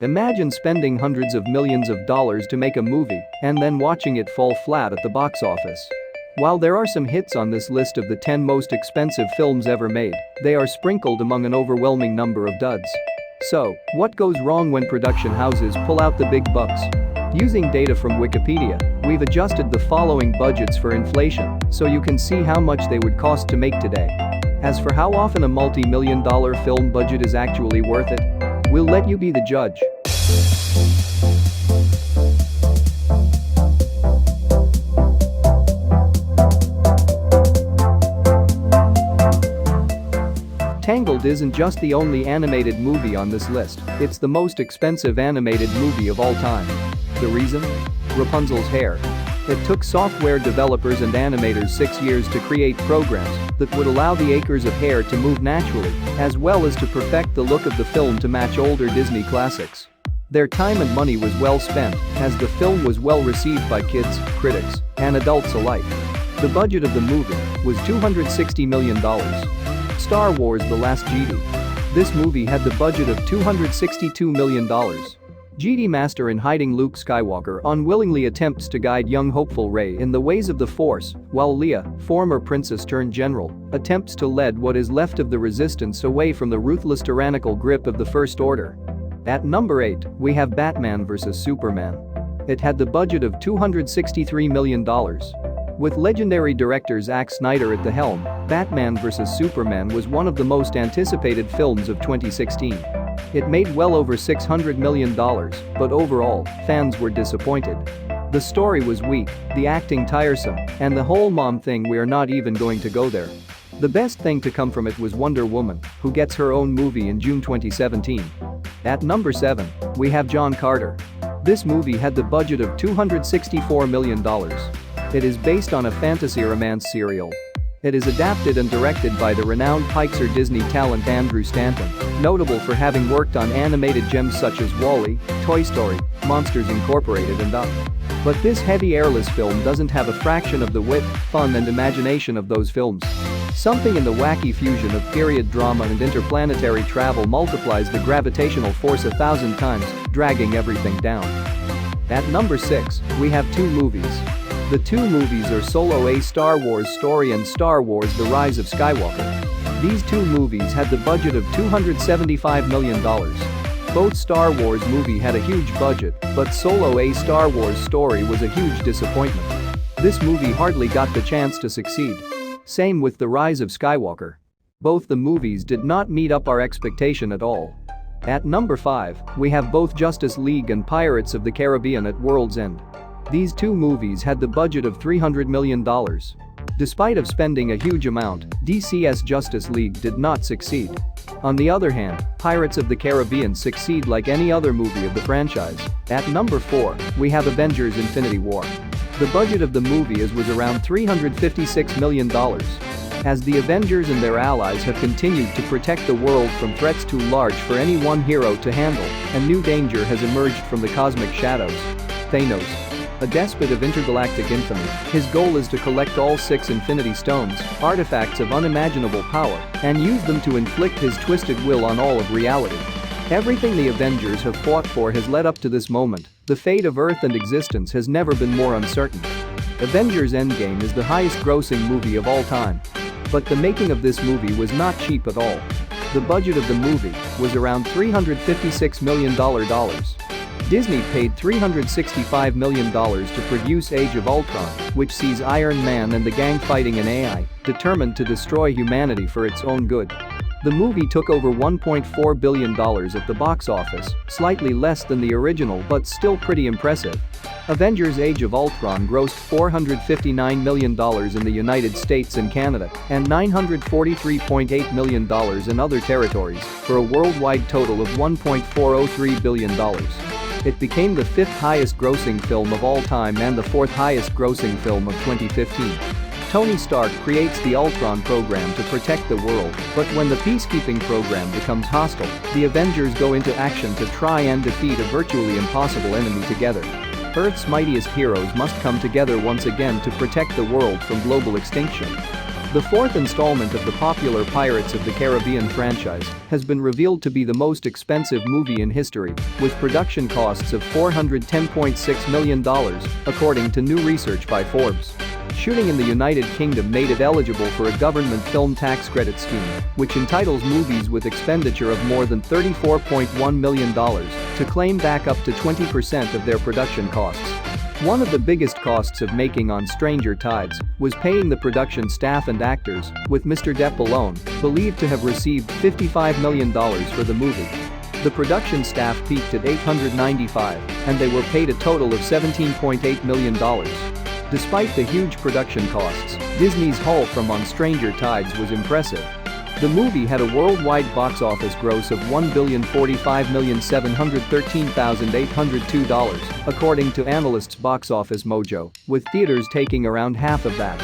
Imagine spending hundreds of millions of dollars to make a movie and then watching it fall flat at the box office. While there are some hits on this list of the 10 most expensive films ever made, they are sprinkled among an overwhelming number of duds. So, what goes wrong when production houses pull out the big bucks? Using data from Wikipedia, we've adjusted the following budgets for inflation so you can see how much they would cost to make today. As for how often a multi-million-dollar film budget is actually worth it, we'll let you be the judge. Tangled isn't just the only animated movie on this list, it's the most expensive animated movie of all time. The reason? Rapunzel's hair. It took software developers and animators 6 years to create programs that would allow the acres of hair to move naturally, as well as to perfect the look of the film to match older Disney classics. Their time and money was well spent, as the film was well received by kids, critics, and adults alike. The budget of the movie was $260 million. Star Wars: The Last Jedi. This movie had the budget of $262 million. Jedi Master in hiding Luke Skywalker unwillingly attempts to guide young hopeful Rey in the ways of the Force, while Leia, former princess turned general, attempts to lead what is left of the resistance away from the ruthless tyrannical grip of the First Order. At number 8, we have Batman vs Superman. It had the budget of $263 million. With legendary director Zack Snyder at the helm, Batman vs Superman was one of the most anticipated films of 2016. It made well over $600 million, but overall, fans were disappointed. The story was weak, the acting tiresome, and the whole mom thing. We're not even going to go there. The best thing to come from it was Wonder Woman, who gets her own movie in June 2017. At number 7, we have John Carter. This movie had the budget of $264 million. It is based on a fantasy romance serial. It is adapted and directed by the renowned Pixar Disney talent Andrew Stanton, notable for having worked on animated gems such as WALL-E, Toy Story, Monsters Incorporated and Up. But this heavy airless film doesn't have a fraction of the wit, fun and imagination of those films. Something in the wacky fusion of period drama and interplanetary travel multiplies the gravitational force 1,000 times, dragging everything down. At number 6, we have two movies. The two movies are Solo: A Star Wars Story and Star Wars: The Rise of Skywalker. These two movies had the budget of $275 million. Both Star Wars movie had a huge budget, but Solo: A Star Wars Story was a huge disappointment. This movie hardly got the chance to succeed. Same with The Rise of Skywalker. Both the movies did not meet up our expectation at all. At number 5, we have both Justice League and Pirates of the Caribbean at World's End. These two movies had the budget of $300 million. Despite of spending a huge amount, DC's Justice League did not succeed. On the other hand, Pirates of the Caribbean succeed like any other movie of the franchise. At number 4, we have Avengers: Infinity War. The budget of the movie was around $356 million. As the Avengers and their allies have continued to protect the world from threats too large for any one hero to handle, a new danger has emerged from the cosmic shadows. Thanos. A despot of intergalactic infamy, his goal is to collect all 6 Infinity Stones, artifacts of unimaginable power, and use them to inflict his twisted will on all of reality. Everything the Avengers have fought for has led up to this moment. The fate of Earth and existence has never been more uncertain. Avengers: Endgame is the highest-grossing movie of all time. But the making of this movie was not cheap at all. The budget of the movie was around $356 million. Disney paid $365 million to produce Age of Ultron, which sees Iron Man and the gang fighting an AI, determined to destroy humanity for its own good. The movie took over $1.4 billion at the box office, slightly less than the original but still pretty impressive. Avengers: Age of Ultron grossed $459 million in the United States and Canada, and $943.8 million in other territories, for a worldwide total of $1.403 billion. It became the 5th highest grossing film of all time and the 4th highest grossing film of 2015. Tony Stark creates the Ultron program to protect the world, but when the peacekeeping program becomes hostile, the Avengers go into action to try and defeat a virtually impossible enemy together. Earth's mightiest heroes must come together once again to protect the world from global extinction. The fourth installment of the popular Pirates of the Caribbean franchise has been revealed to be the most expensive movie in history, with production costs of $410.6 million, according to new research by Forbes. Shooting in the United Kingdom made it eligible for a government film tax credit scheme, which entitles movies with expenditure of more than $34.1 million to claim back up to 20% of their production costs. One of the biggest costs of making On Stranger Tides was paying the production staff and actors, with Mr. Depp alone believed to have received $55 million for the movie. The production staff peaked at $895, and they were paid a total of $17.8 million. Despite the huge production costs, Disney's haul from On Stranger Tides was impressive. The movie had a worldwide box office gross of $1,045,713,802, according to analysts Box Office Mojo, with theaters taking around half of that.